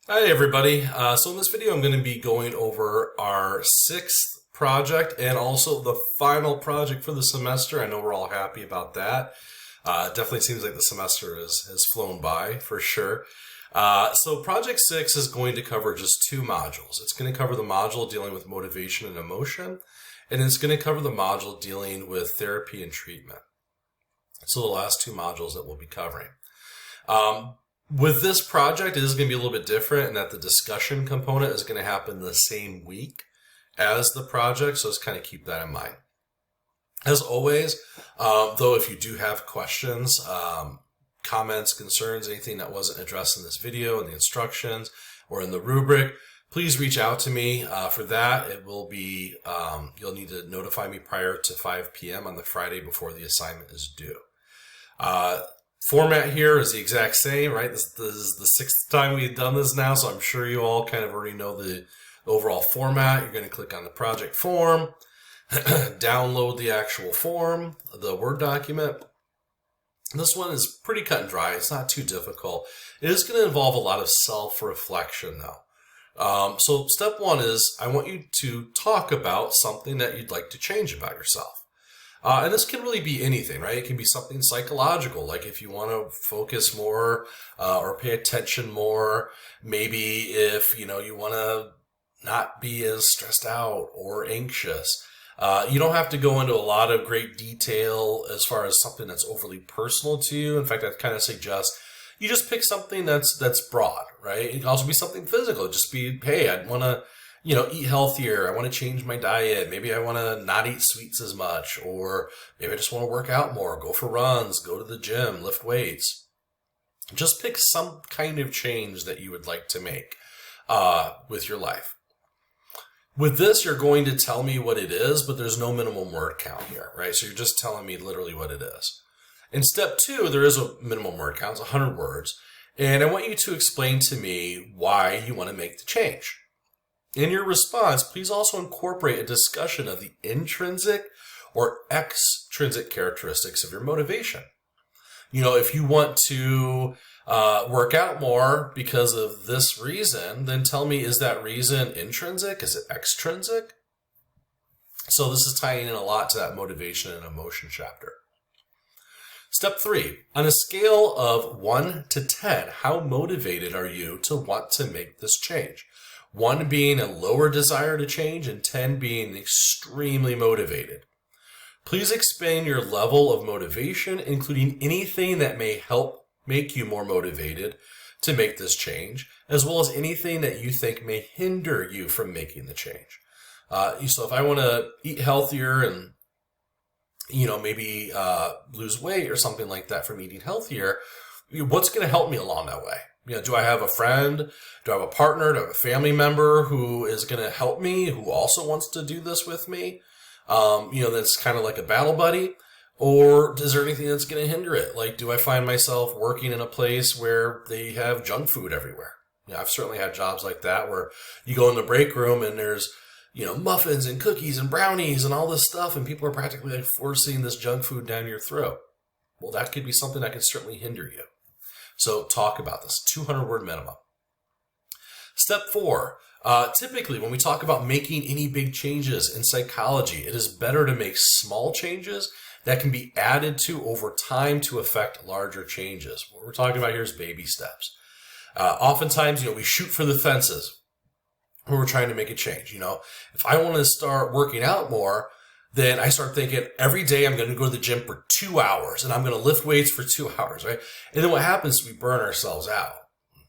Hi everybody. So in this video I'm going to be going over our sixth project and also the final project for the semester. I know we're all happy about that. It definitely seems like the semester has flown by for sure. So project 6 is going to cover just two modules. It's going to cover the module dealing with motivation and emotion, and it's going to cover the module dealing with therapy and treatment. So the last two modules that we'll be covering. With this project, it is going to be a little bit different in that the discussion component is going to happen the same week as the project, so just kind of keep that in mind. As always, though, if you do have questions, comments, concerns, anything that wasn't addressed in this video, in the instructions, or in the rubric, please reach out to me. For that, it will be, you'll need to notify me prior to 5 p.m. on the Friday before the assignment is due. Format here is the exact same, right? This is the sixth time we've done this now, so I'm sure you all kind of already know the overall format. You're going to click on the project form, download the actual form, the Word document. This one is pretty cut and dry. It's not too difficult. It is going to involve a lot of self-reflection, though. So step one is I want you to talk about something that you'd like to change about yourself. And this can really be anything, right? It can be something psychological, like if you want to focus more or pay attention more. Maybe if, you want to not be as stressed out or anxious. You don't have to go into a lot of great detail as far as something that's overly personal to you. In fact, I kind of suggest you just pick something that's broad, right? It can also be something physical. Just be, hey, I'd want to eat healthier. I want to change my diet. Maybe I want to not eat sweets as much, or maybe I just want to work out more, go for runs, go to the gym, lift weights. Just pick some kind of change that you would like to make with your life. With this, you're going to tell me what it is, but there's no minimum word count here, right? So you're just telling me literally what it is. In step 2, there is a minimum word count, it's 100 words, and I want you to explain to me why you want to make the change. In your response, please also incorporate a discussion of the intrinsic or extrinsic characteristics of your motivation. If you want to work out more because of this reason, then tell me, is that reason intrinsic? Is it extrinsic? So this is tying in a lot to that motivation and emotion chapter. Step 3, on a scale of 1 to 10, how motivated are you to want to make this change? 1 being a lower desire to change and 10 being extremely motivated. Please explain your level of motivation, including anything that may help make you more motivated to make this change, as well as anything that you think may hinder you from making the change. So if I want to eat healthier and maybe lose weight or something like that from eating healthier, what's going to help me along that way? Do I have a friend? Do I have a partner? Do I have a family member who is going to help me, who also wants to do this with me? That's kind of like a battle buddy. Or is there anything that's going to hinder it? Like, do I find myself working in a place where they have junk food everywhere? I've certainly had jobs like that where you go in the break room and there's, muffins and cookies and brownies and all this stuff, and people are practically like forcing this junk food down your throat. Well, that could be something that can certainly hinder you. So talk about this, 200-word minimum. Step 4, typically when we talk about making any big changes in psychology, it is better to make small changes that can be added to over time to affect larger changes. What we're talking about here is baby steps. Oftentimes, we shoot for the fences when we're trying to make a change. If I want to start working out more, then I start thinking every day I'm going to go to the gym for 2 hours and I'm going to lift weights for 2 hours, right? And then what happens is we burn ourselves out,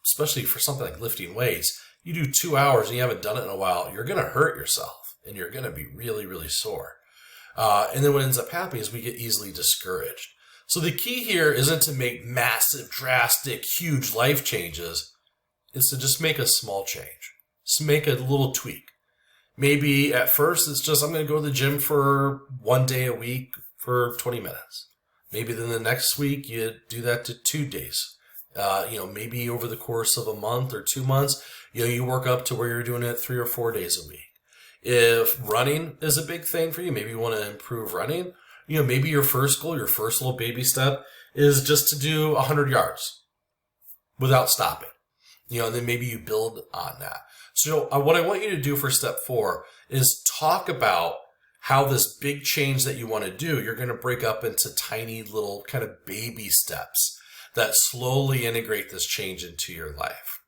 especially for something like lifting weights. You do 2 hours and you haven't done it in a while, you're going to hurt yourself and you're going to be really, really sore. And then what ends up happening is we get easily discouraged. So the key here isn't to make massive, drastic, huge life changes. It's to just make a small change. Just make a little tweak. Maybe at first it's just I'm going to go to the gym for 1 day a week for 20 minutes. Maybe then the next week you do that to 2 days. Maybe over the course of a month or 2 months, you work up to where you're doing it 3 or 4 days a week. If running is a big thing for you, maybe you want to improve running, maybe your first goal, your first little baby step is just to do 100 yards without stopping. and then maybe you build on that. So what I want you to do for step 4 is talk about how this big change that you want to do, you're going to break up into tiny little kind of baby steps that slowly integrate this change into your life.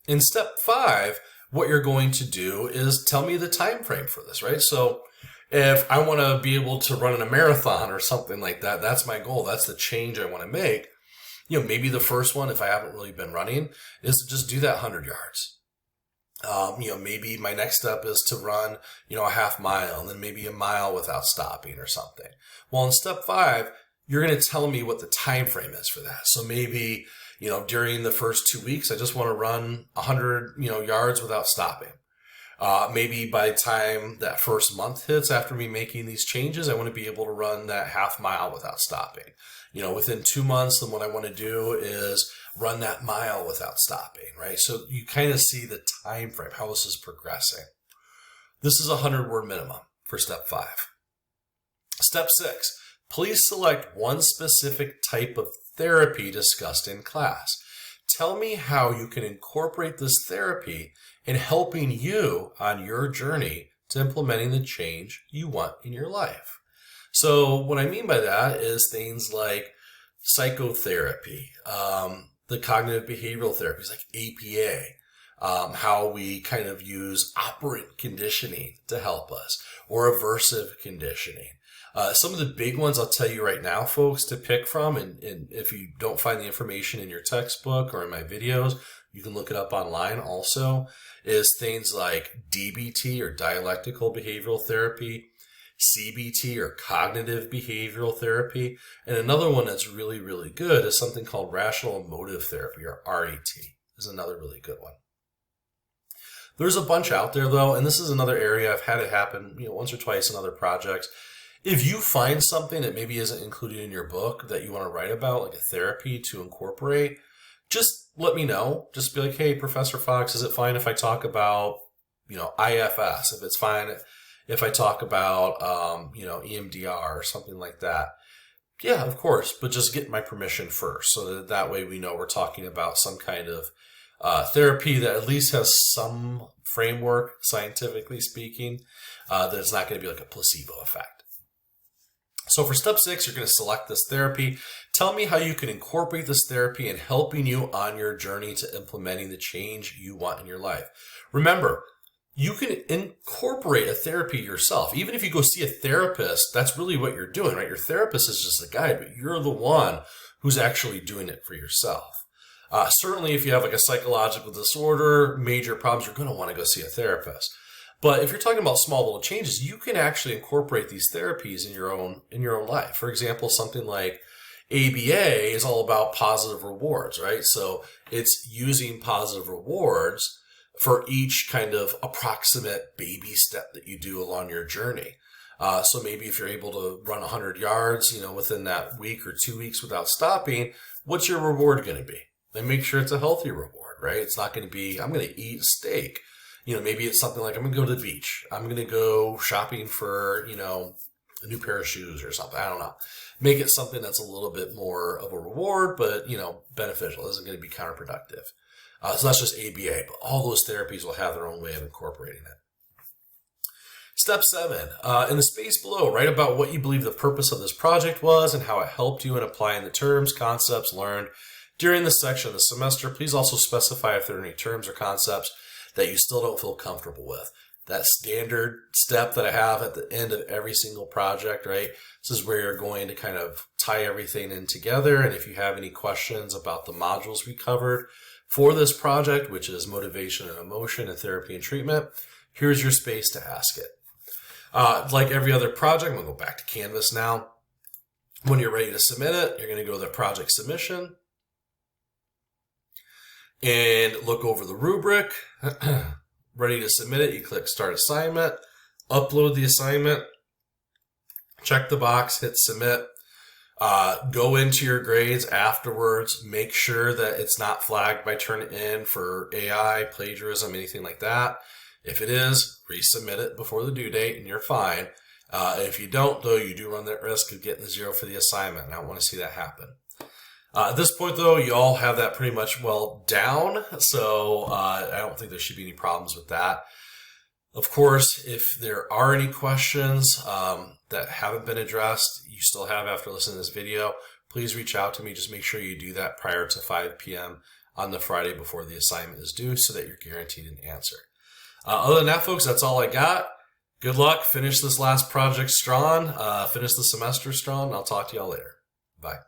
In step 5, what you're going to do is tell me the time frame for this, right? So if I want to be able to run a marathon or something like that, that's my goal. That's the change I want to make. Maybe the first one, if I haven't really been running, is to just do that 100 yards. Maybe my next step is to run, a half mile and then maybe a mile without stopping or something. Well, in step 5, you're going to tell me what the time frame is for that. So maybe, during the first 2 weeks, I just want to run 100, yards without stopping. Maybe by the time that first month hits after me making these changes, I want to be able to run that half mile without stopping. Within 2 months, then what I want to do is run that mile without stopping, right? So you kind of see the time frame, how this is progressing. This is a 100-word minimum for step 5. Step 6, please select one specific type of therapy discussed in class. Tell me how you can incorporate this therapy in helping you on your journey to implementing the change you want in your life. So what I mean by that is things like psychotherapy, the cognitive behavioral therapies like APA, how we kind of use operant conditioning to help us, or aversive conditioning. Some of the big ones I'll tell you right now, folks, to pick from, and if you don't find the information in your textbook or in my videos, you can look it up online also, is things like DBT or dialectical behavioral therapy, CBT or cognitive behavioral therapy, and another one that's really, really good is something called rational emotive therapy, or RET is another really good one. There's a bunch out there though, and this is another area I've had it happen once or twice in other projects. If you find something that maybe isn't included in your book that you want to write about, like a therapy to incorporate, just let me know. Just be like, hey, Professor Fox, is it fine if I talk about, IFS? If it's fine if I talk about, EMDR or something like that. Yeah, of course, but just get my permission first so that way we know we're talking about some kind of therapy that at least has some framework, scientifically speaking, that it's not going to be like a placebo effect. So for step 6, you're going to select this therapy. Tell me how you can incorporate this therapy in helping you on your journey to implementing the change you want in your life. Remember, you can incorporate a therapy yourself. Even if you go see a therapist, that's really what you're doing, right? Your therapist is just a guide, but you're the one who's actually doing it for yourself. Certainly, if you have like a psychological disorder, major problems, you're going to want to go see a therapist. But if you're talking about small little changes, you can actually incorporate these therapies in your own life. For example, something like ABA is all about positive rewards, right? So it's using positive rewards for each kind of approximate baby step that you do along your journey. So maybe if you're able to run 100 yards, within that week or 2 weeks without stopping, what's your reward going to be? And make sure it's a healthy reward, right? It's not going to be, I'm going to eat steak. Maybe it's something like, I'm going to go to the beach. I'm going to go shopping for, a new pair of shoes or something. I don't know. Make it something that's a little bit more of a reward, but, beneficial. It isn't going to be counterproductive. So that's just ABA, but all those therapies will have their own way of incorporating it. Step 7, in the space below, write about what you believe the purpose of this project was and how it helped you in applying the terms, concepts learned during this section of the semester. Please also specify if there are any terms or concepts that you still don't feel comfortable with. That standard step that I have at the end of every single project, right? This is where you're going to kind of tie everything in together. And if you have any questions about the modules we covered for this project, which is motivation and emotion and therapy and treatment, here's your space to ask it. Like every other project, I'm going to go back to Canvas now. When you're ready to submit it, you're going to go to the project submission and look over the rubric. Ready to submit it, you click Start Assignment, upload the assignment, check the box, hit Submit. Go into your grades afterwards. Make sure that it's not flagged by Turnitin for AI, plagiarism, anything like that. If it is, resubmit it before the due date and you're fine. If you don't, though, you do run that risk of getting 0 for the assignment, and I don't want to see that happen. At this point, though, you all have that pretty much well down, so I don't think there should be any problems with that. Of course, if there are any questions that haven't been addressed, you still have after listening to this video, please reach out to me. Just make sure you do that prior to 5 p.m. on the Friday before the assignment is due so that you're guaranteed an answer. Other than that, folks, that's all I got. Good luck. Finish this last project strong. Finish the semester strong. I'll talk to y'all later. Bye.